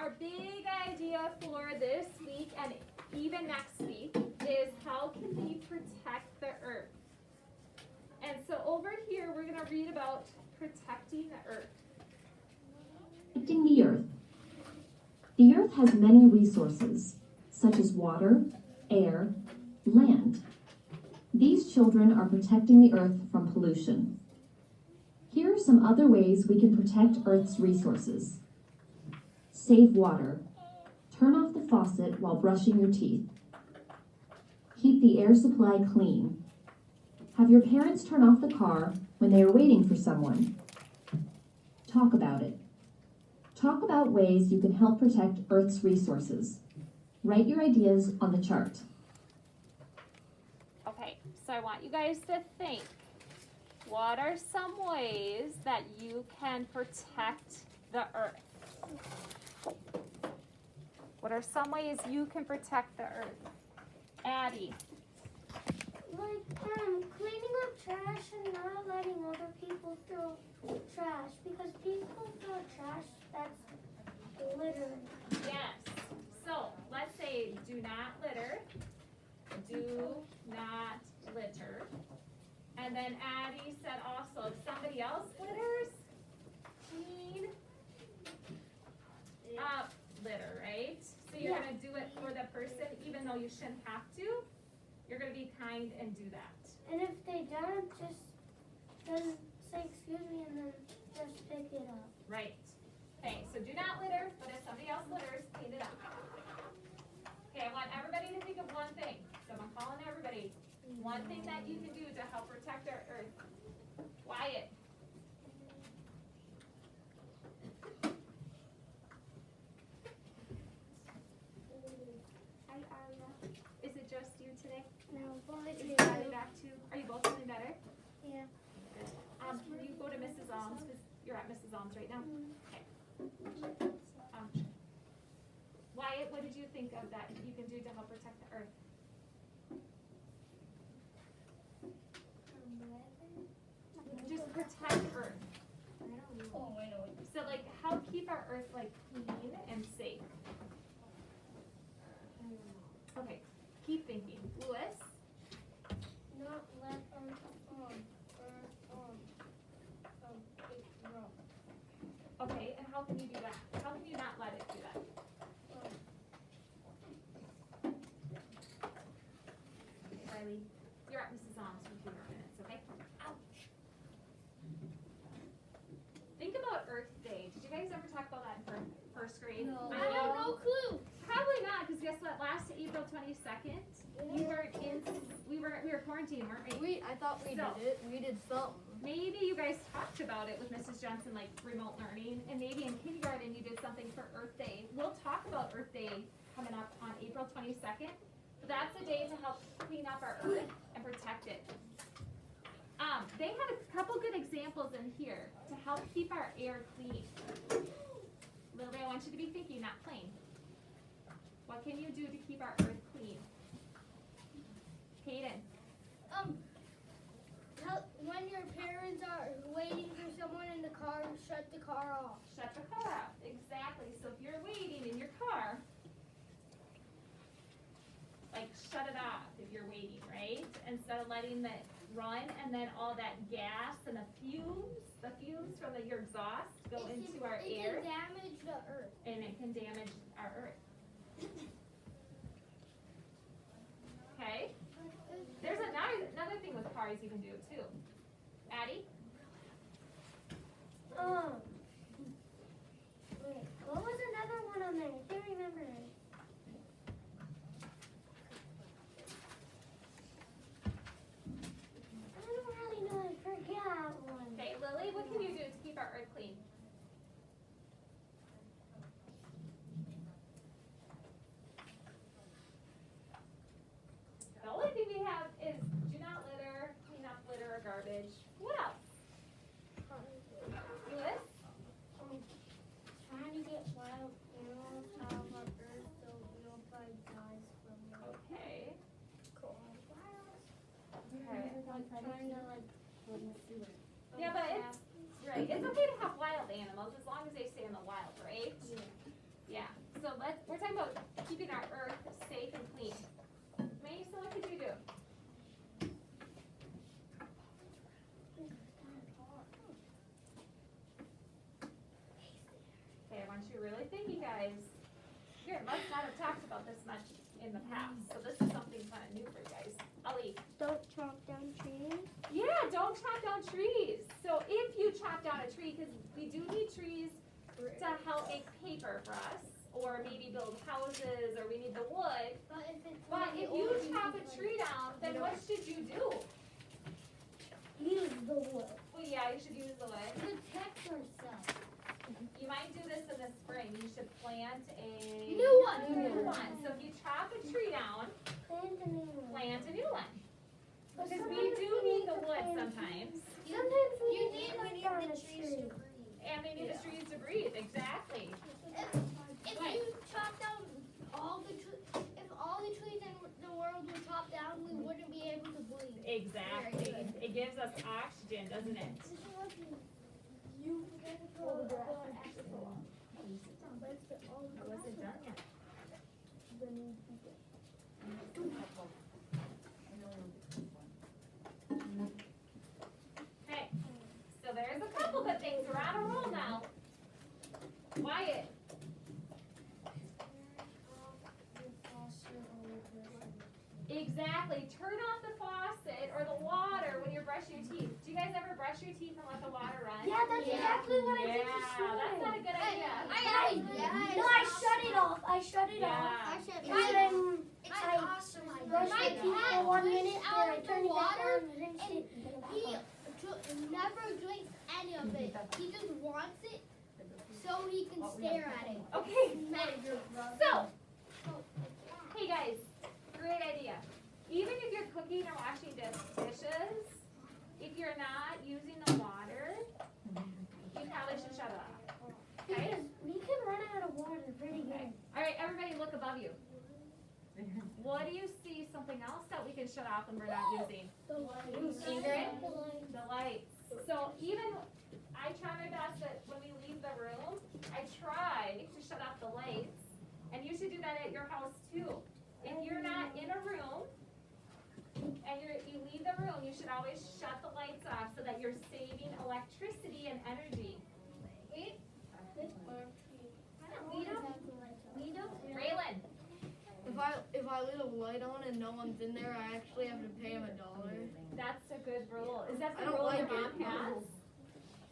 our big idea for this week and even next week is how can we protect the earth? And so over here, we're going to read about protecting the earth. Protecting the earth. The earth has many resources, such as water, air, land. These children are protecting the earth from pollution. Here are some other ways we can protect Earth's resources. Save water. Turn off the faucet while brushing your teeth. Keep the air supply clean. Have your parents turn off the car when they are waiting for someone. Talk about it. Talk about ways you can help protect Earth's resources. Write your ideas on the chart. Okay, so I want you guys to think. What are some ways that you can protect the earth? What are some ways you can protect the earth? Addie. Like cleaning up trash and not letting other people throw trash, because people throw trash that's littering. Yes. So let's say do not litter. Do not litter. And then Addie said also, if somebody else litters, clean up litter, right? So you're going to do it for the person, even though you shouldn't have to. You're going to be kind and do that. And if they don't, just then say excuse me and then just pick it up. Right. Okay, so do not litter, but if somebody else litters, clean it up. Okay, I want everybody to think of one thing. So I'm calling everybody. One thing that you can do to help protect our earth. Wyatt. Hi, Aria. Is it just you today? No, but Is Aria back too? Are you both feeling better? yeah. Can you go to Mrs. Alms? Because you're at Mrs. Alms right now. Okay. Wyatt, what did you think of that you can do to help protect the earth? Just protect earth. Oh, I know. So like how keep our earth like clean and safe. Okay, keep thinking. Lewis? Not let it grow. Okay, and how can you do that? How can you not let it do that? Riley, you're at Mrs. Alms for 2 more minutes, okay? Ouch. Think about Earth Day. Did you guys ever talk about that in first grade? No. I I have know. no clue. Probably not, because guess what? Last April 22nd, we were quarantined, weren't we? I thought we So- did it. We did something. Maybe you guys talked about it with Mrs. Johnson, like remote learning, and maybe in kindergarten you did something for Earth Day. We'll talk about Earth Day coming up on April 22nd. But that's a day to help clean up our earth and protect it. They had a couple good examples in here to help keep our air clean. Lily, I want you to be thinking, not playing. What can you do to keep our earth clean? Hayden. When your parents are waiting for someone in the car, shut the car off. Shut the car off. Exactly. So if you're waiting in your car, like shut it off if you're waiting, right? Instead of letting it run and then all that gas and the fumes from your exhaust go into our air. It can damage the earth. And it can damage our earth. Okay? There's another thing with cars you can do too. Addie? Wait, what was another one on there? I can't remember it. I don't really know. I forgot one. Okay, Lily, what can you do to keep our earth clean? The only thing we have is do not litter, clean up litter or garbage. What else? Lewis? Trying to get wild animals out of our earth so nobody dies from them. Okay. Coronavirus. Okay. Trying to Yeah, but it's right. It's okay to have wild animals as long as they stay in the wild, right? Yeah. want you to really think, you guys. Here, must not have talked about this much in the past, so this is something kind of new for you guys. Ellie. Don't chop down trees. Yeah, don't chop down trees. So if you chop down a tree, because we do need trees to help make paper for us, or maybe build houses, or we need the wood. But if you chop a tree down, then what should you do? Use the wood. Well, yeah, you should use the wood. Protect yourself. You might do this in the spring. You should plant a New one. New one. So if you chop a tree down, Plant a new one. plant a new one. But Because we sometimes do need need the to wood plant- sometimes. Sometimes we You need need, to we cut need down the a trees to tree. breathe. And we need the trees to breathe. Exactly. If Right. you chop down all the if all the trees in the world were chopped down, we wouldn't be able to breathe. Exactly. It gives us oxygen, doesn't it? You Hold the grass. I wasn't done yet. Okay, so there's a couple good things. We're on a roll now. Wyatt, exactly. Turn off the faucet or the water when you're brushing your teeth. Do you guys ever brush your teeth and let the water run? Yeah, that's exactly what I did this Yeah, that's not a good idea. No, I shut it off. I shut it off. Yeah. And then It's I awesome. brushed my teeth for 1 minute, then I turned it back water on and rinsed it. He never drinks any of it. He just wants it so he can stare at it. Okay, Manager, so, hey guys, great idea. Even if you're cooking or washing dishes, if you're not using the water, you probably should shut it off. Okay? Because we can run out of water pretty good. All right, everybody look above you. What do you see something else that we can shut off when we're not using? Ingrid? The lights. So even, I try my best that when we leave the room, I try to shut off the lights. And you should do that at your house too. If you're not in a room, and you leave the room, you should always shut the lights off so that you're saving electricity and energy. Raylan, If I leave a light on and no one's in there, I actually have to pay him $1. that's a good rule. Is that I the don't rule your like mom it. has?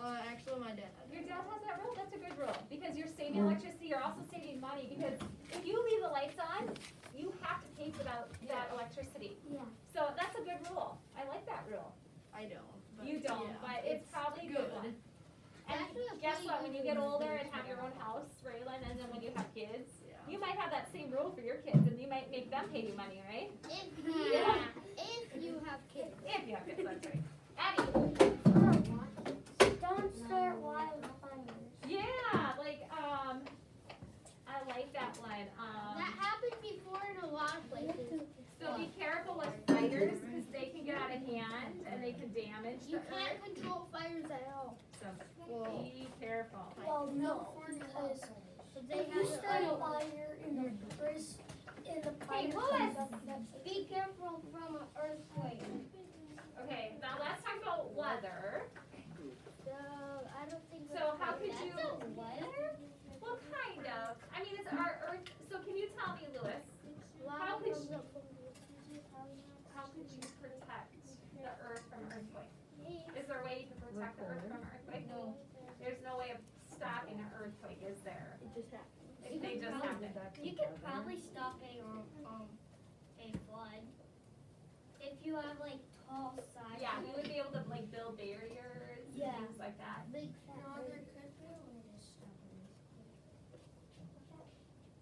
Actually, my dad. Your dad has that rule? That's a good rule, because you're saving electricity, you're also saving money, because if you leave the lights on, you have to pay for that electricity. Yeah. So that's a good rule. I like that rule. I don't. But You don't, yeah, but it's probably a good one. And Actually, a guess pretty what, when you get good older and have your own house, Raylan, and then when you have kids, Yeah. you might have that same rule for your kids, and you might make them pay you money, right? If you have kids. If you have kids, that's right. Abby, Don't start wildfires. yeah, like, I like that one. That happened before in a lot of places. So be careful with fires, because they can get out of hand and they can damage the You earth. can't control fires at all. So Well, be careful. Well, no, because But they if you have start a to fire in the first, in the Hey, fire Louis. comes up, that's it. be careful from an earthquake. Okay, now let's talk about weather. So I don't think. So how could that's you- a weather? Well, kind of. I mean, it's our earth. So can you tell me, Louis, how could you, how could you protect the earth from earthquake? Is there a way you can protect the earth from earthquake? No. There's no way of stopping an earthquake, is there? it just happened. They just happen. You could probably stop a flood if you have like tall sides. Yeah, we would be able to like build barriers and Yeah. things like that. Big No, there could be a way to stop it.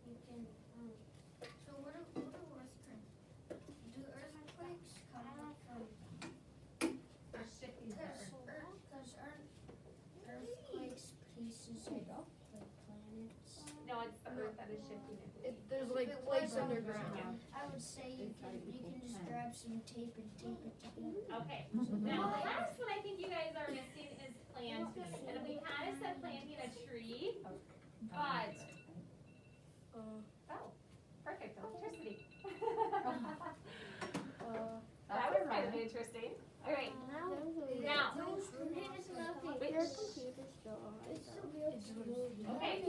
You can. So what are earthquakes? Do earthquakes come up from? They're shifting the earth. Because earthquakes pieces of like planets. No, it's the earth that is shifting it. There's like plates underground. I would say you can just grab some tape and tape it together. Okay, now the last one I think you guys are missing is planting. And we kind of said planting a tree, but, oh, perfect, electricity. That was kind of interesting. All right, now, Those Wait. Their computer still on. okay,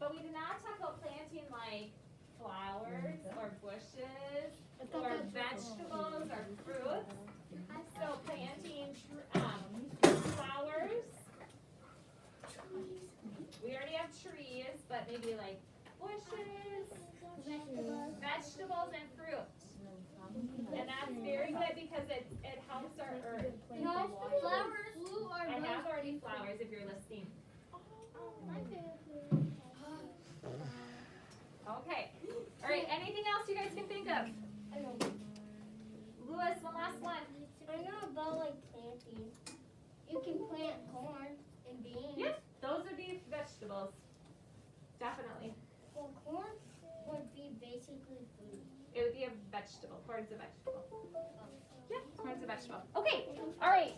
But we did not talk about planting like flowers or bushes or vegetables or fruits. So planting flowers. We already have trees, but maybe like bushes, vegetables and fruit. And that's very good because it helps our earth. No, flowers. Blue or I blue. have already flowers if you're listening. My favorite. Okay. All right. Anything else you guys can think of? Louis, one last one. I know about like planting. You can plant corn and beans. Yes, those would be vegetables. Definitely. Well, corn would be basically food. It would be a vegetable. Corn's a vegetable. Yeah, corn's a vegetable. Okay. All right.